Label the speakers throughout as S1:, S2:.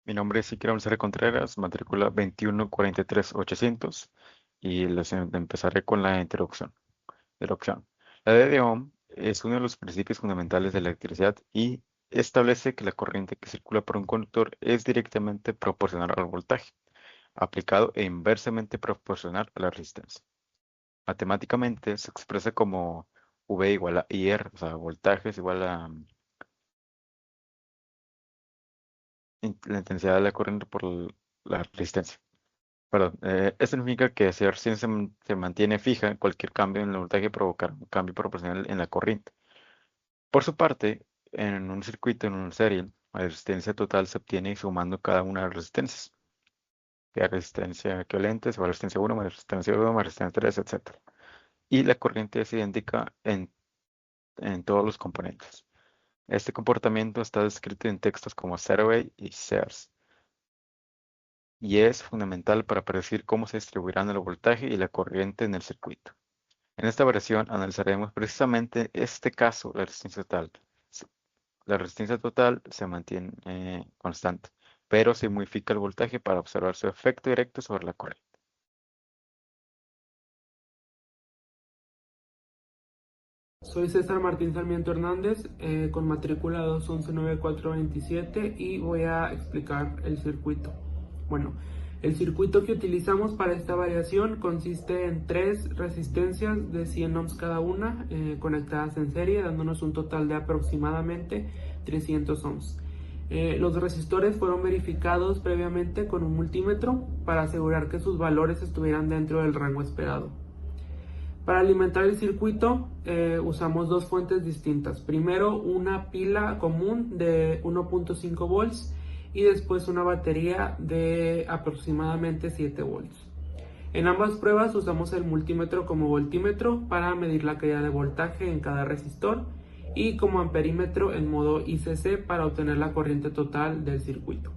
S1: Mi nombre es Iker González Contreras, matrícula 2143800 y empezaré con la introducción. La ley de Ohm es uno de los principios fundamentales de la electricidad y establece que la corriente que circula por un conductor es directamente proporcional al voltaje, aplicado e inversamente proporcional a la resistencia. Matemáticamente se expresa como V igual a IR, o sea, voltaje es igual a la intensidad de la corriente por la resistencia. Perdón, esto significa que si la resistencia se mantiene fija, cualquier cambio en el voltaje provocará un cambio proporcional en la corriente. Por su parte, en un circuito, en una serie, la resistencia total se obtiene sumando cada una de las resistencias. La resistencia equivalente es igual a resistencia 1 más resistencia 2 más resistencia 3, etcétera. Y la corriente es idéntica en todos los componentes. Este comportamiento está descrito en textos como Survey y Sears y es fundamental para predecir cómo se distribuirán el voltaje y la corriente en el circuito. En esta versión analizaremos precisamente este caso, la resistencia total. S- La resistencia total se mantiene constante, pero se modifica el voltaje para observar su efecto directo sobre la corriente.
S2: Soy César Martín Sarmiento Hernández, con matrícula 2119427 y voy a explicar el circuito. Bueno, el circuito que utilizamos para esta variación consiste en tres resistencias de 100 ohms cada una, conectadas en serie, dándonos un total de aproximadamente 300 ohms. Los resistores fueron verificados previamente con un multímetro para asegurar que sus valores estuvieran dentro del rango esperado. Para alimentar el circuito usamos dos fuentes distintas. Primero una pila común de 1.5 volts y después una batería de aproximadamente 7 volts. En ambas pruebas usamos el multímetro como voltímetro para medir la caída de voltaje en cada resistor y como amperímetro en modo ICC para obtener la corriente total del circuito.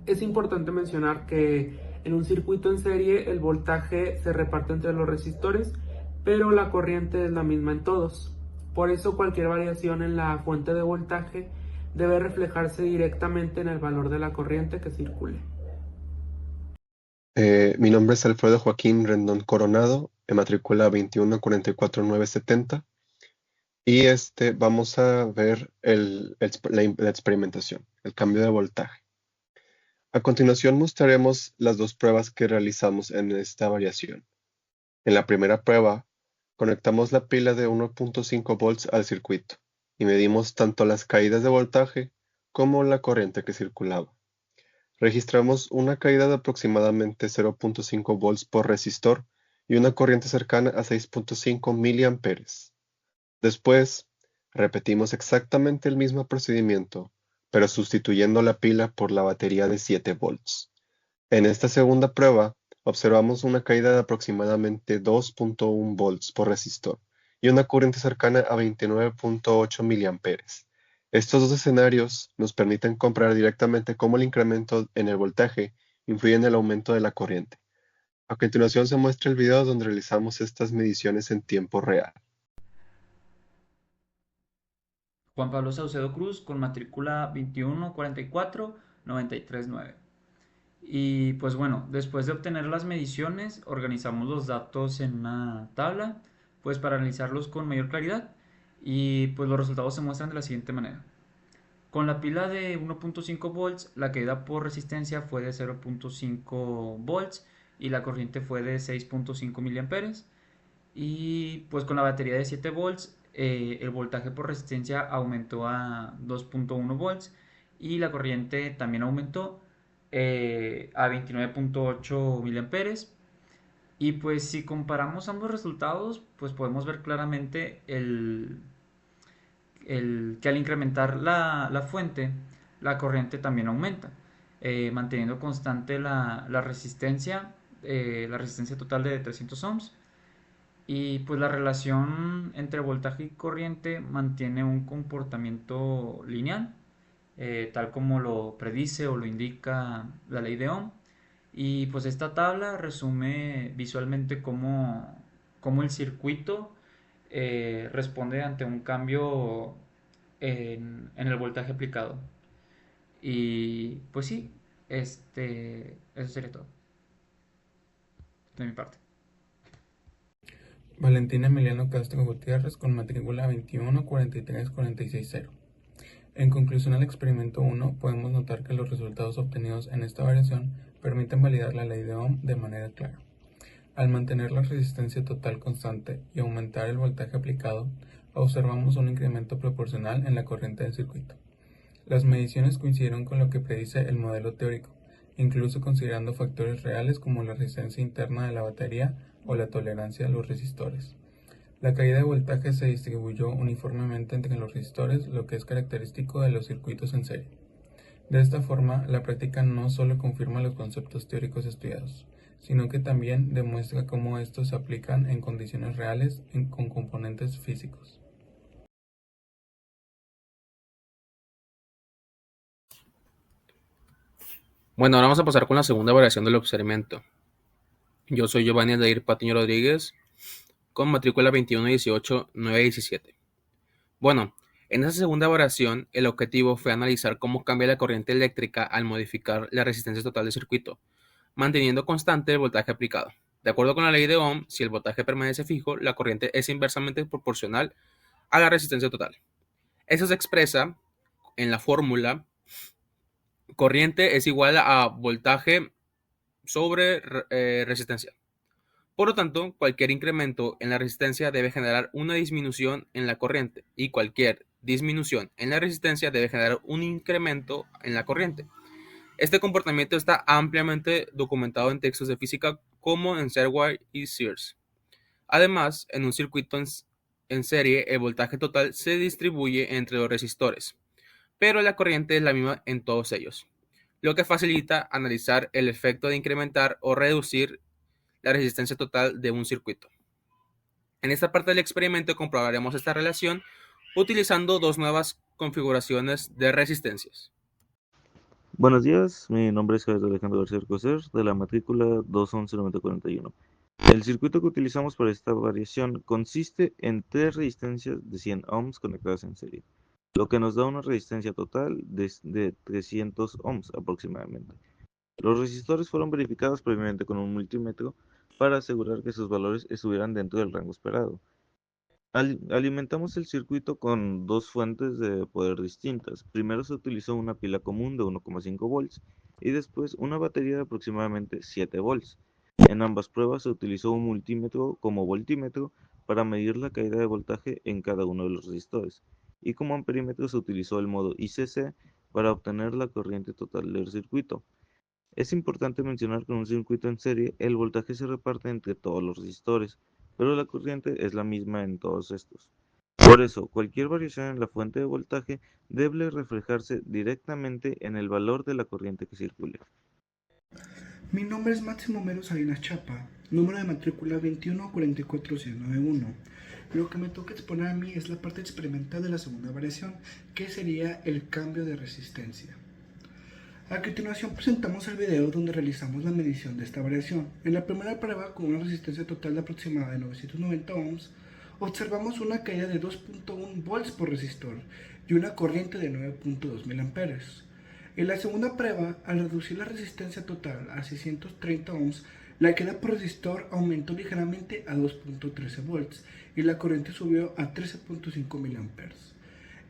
S2: Es importante mencionar que en un circuito en serie el voltaje se reparte entre los resistores, pero la corriente es la misma en todos. Por eso cualquier variación en la fuente de voltaje debe reflejarse directamente en el valor de la corriente que circule.
S3: Mi nombre es Alfredo Joaquín Rendón Coronado, en matrícula 2144970, y vamos a ver la experimentación, el cambio de voltaje. A continuación mostraremos las dos pruebas que realizamos en esta variación. En la primera prueba, conectamos la pila de 1.5 volts al circuito y medimos tanto las caídas de voltaje como la corriente que circulaba. Registramos una caída de aproximadamente 0.5 volts por resistor y una corriente cercana a 6.5 miliamperes. Después, repetimos exactamente el mismo procedimiento, pero sustituyendo la pila por la batería de 7 volts. En esta segunda prueba, observamos una caída de aproximadamente 2.1 volts por resistor y una corriente cercana a 29.8 miliamperes. Estos dos escenarios nos permiten comparar directamente cómo el incremento en el voltaje influye en el aumento de la corriente. A continuación se muestra el video donde realizamos estas mediciones en tiempo real.
S4: Juan Pablo Saucedo Cruz con matrícula 2144939. Y pues bueno, después de obtener las mediciones, organizamos los datos en una tabla, pues para analizarlos con mayor claridad. Y pues los resultados se muestran de la siguiente manera. Con la pila de 1.5 volts, la caída por resistencia fue de 0.5 volts y la corriente fue de 6.5 miliamperes. Y pues con la batería de 7 volts, el voltaje por resistencia aumentó a 2.1 volts y la corriente también aumentó a 29.8 miliamperes. Y pues si comparamos ambos resultados, pues podemos ver claramente que al incrementar la fuente, la corriente también aumenta, manteniendo constante la resistencia total de 300 ohms. Y pues la relación entre voltaje y corriente mantiene un comportamiento lineal, tal como lo predice o lo indica la ley de Ohm. Y pues esta tabla resume visualmente cómo el circuito responde ante un cambio en el voltaje aplicado. Y pues sí, eso sería todo de mi parte.
S2: Valentina Emiliano Castro Gutiérrez con matrícula 2143460. En conclusión al experimento 1, podemos notar que los resultados obtenidos en esta variación permiten validar la ley de Ohm de manera clara. Al mantener la resistencia total constante y aumentar el voltaje aplicado, observamos un incremento proporcional en la corriente del circuito. Las mediciones coincidieron con lo que predice el modelo teórico, incluso considerando factores reales como la resistencia interna de la batería o la tolerancia a los resistores. La caída de voltaje se distribuyó uniformemente entre los resistores, lo que es característico de los circuitos en serie. De esta forma, la práctica no solo confirma los conceptos teóricos estudiados, sino que también demuestra cómo estos se aplican en condiciones reales con componentes físicos.
S5: Bueno, ahora vamos a pasar con la segunda variación del experimento. Yo soy Giovanni Aldair Patiño Rodríguez, con matrícula 2118917. Bueno, en esa segunda variación, el objetivo fue analizar cómo cambia la corriente eléctrica al modificar la resistencia total del circuito, manteniendo constante el voltaje aplicado. De acuerdo con la ley de Ohm, si el voltaje permanece fijo, la corriente es inversamente proporcional a la resistencia total. Eso se expresa en la fórmula: corriente es igual a voltaje sobre resistencia. Por lo tanto, cualquier incremento en la resistencia debe generar una disminución en la corriente, y cualquier disminución en la resistencia debe generar un incremento en la corriente. Este comportamiento está ampliamente documentado en textos de física como en Serway y Sears. Además, en un circuito en serie, el voltaje total se distribuye entre los resistores, pero la corriente es la misma en todos ellos, lo que facilita analizar el efecto de incrementar o reducir la resistencia total de un circuito. En esta parte del experimento comprobaremos esta relación utilizando dos nuevas configuraciones de resistencias.
S6: Buenos días, mi nombre es Javier Alejandro García Alcocer, de la matrícula 2119041. El circuito que utilizamos para esta variación consiste en tres resistencias de 100 ohms conectadas en serie, lo que nos da una resistencia total de 300 ohms aproximadamente. Los resistores fueron verificados previamente con un multímetro para asegurar que sus valores estuvieran dentro del rango esperado. Alimentamos el circuito con dos fuentes de poder distintas. Primero se utilizó una pila común de 1,5 volts y después una batería de aproximadamente 7 volts. En ambas pruebas se utilizó un multímetro como voltímetro para medir la caída de voltaje en cada uno de los resistores, y como amperímetro se utilizó el modo ICC para obtener la corriente total del circuito. Es importante mencionar que en un circuito en serie el voltaje se reparte entre todos los resistores, pero la corriente es la misma en todos estos. Por eso, cualquier variación en la fuente de voltaje debe reflejarse directamente en el valor de la corriente que circule.
S7: Mi nombre es Máximo Mero Salinas Chapa, número de matrícula 2144691. Lo que me toca exponer a mí es la parte experimental de la segunda variación, que sería el cambio de resistencia. A continuación presentamos el video donde realizamos la medición de esta variación. En la primera prueba, con una resistencia total aproximada de 990 ohms, observamos una caída de 2.1 volts por resistor y una corriente de 9.2 mA. En la segunda prueba, al reducir la resistencia total a 630 ohms, la caída por resistor aumentó ligeramente a 2.13 volts y la corriente subió a 13.5 mA.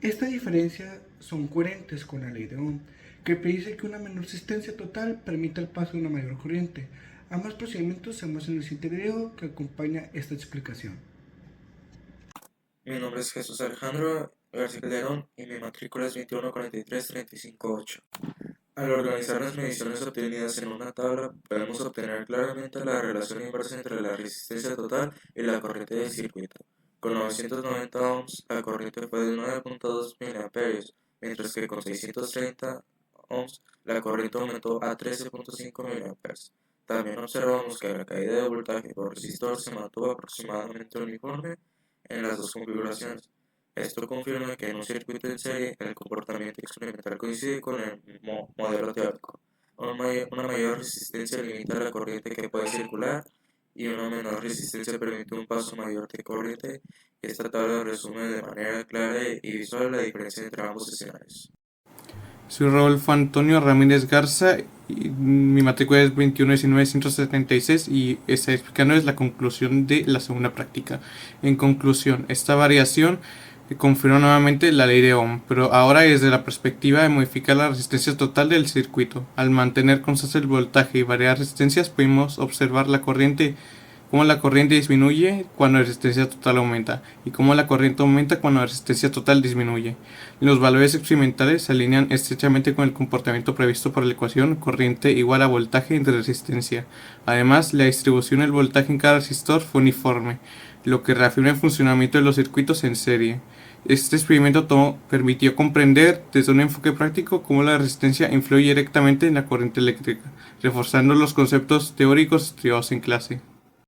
S7: Esta diferencia son coherentes con la ley de Ohm, que predice que una menor resistencia total permite el paso de una mayor corriente. Ambos procedimientos se muestran en el siguiente video que acompaña esta explicación.
S8: Mi nombre es Jesús Alejandro García Calderón y mi matrícula es 2143358. Al organizar las mediciones obtenidas en una tabla, podemos obtener claramente la relación inversa entre la resistencia total y la corriente del circuito. Con 990 ohms, la corriente fue de 9.2 mA, mientras que con 630 ohms, la corriente aumentó a 13.5 mA. También observamos que la caída de voltaje por resistor se mantuvo aproximadamente uniforme en las dos configuraciones. Esto confirma que en un circuito en serie el comportamiento experimental coincide con el modelo teórico. Una mayor resistencia limita la corriente que puede circular y una menor resistencia permite un paso mayor de corriente. Esta tabla resume de manera clara y visual la diferencia entre ambos escenarios.
S9: Soy Rodolfo Antonio Ramírez Garza y mi matrícula es 2119-176 y está explicando es la conclusión de la segunda práctica. En conclusión, esta variación confirma nuevamente la ley de Ohm, pero ahora desde la perspectiva de modificar la resistencia total del circuito. Al mantener constante el voltaje y variar resistencias, podemos observar cómo la corriente disminuye cuando la resistencia total aumenta y cómo la corriente aumenta cuando la resistencia total disminuye. Los valores experimentales se alinean estrechamente con el comportamiento previsto por la ecuación corriente igual a voltaje entre resistencia. Además, la distribución del voltaje en cada resistor fue uniforme, lo que reafirma el funcionamiento de los circuitos en serie. Este experimento permitió comprender desde un enfoque práctico cómo la resistencia influye directamente en la corriente eléctrica, reforzando los conceptos teóricos estudiados en clase.